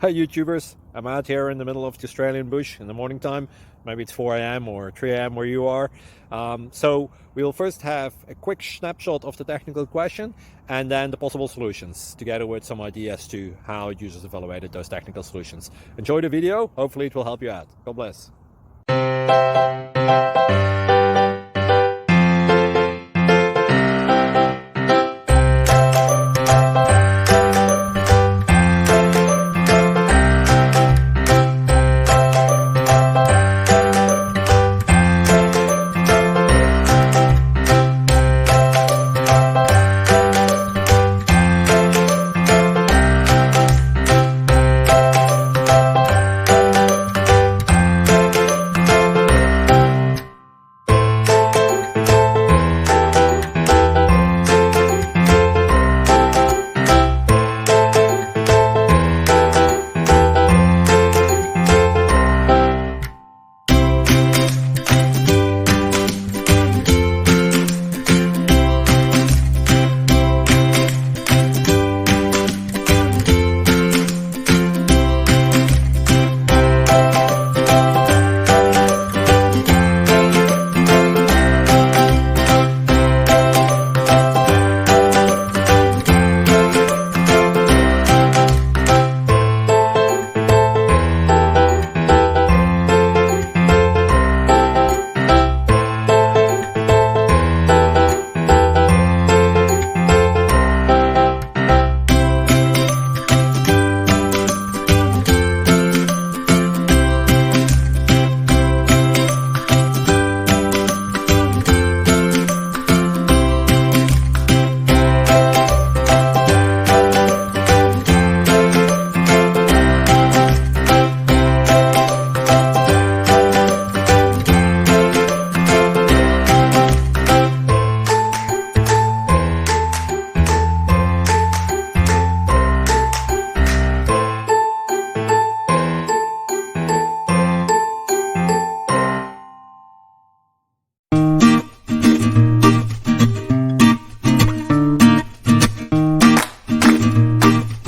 Hi YouTubers, I'm out here in the middle of the Australian bush in the morning time. Maybe it's 4 a.m. or 3 a.m. where you are. So we'll first have a quick snapshot of the technical question and then the possible solutions, together with some ideas to how users evaluated those technical solutions. Enjoy the video, hopefully it will help you out. God bless.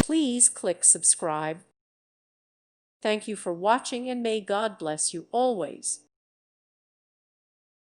Please click subscribe. Thank you for watching and may God bless you always.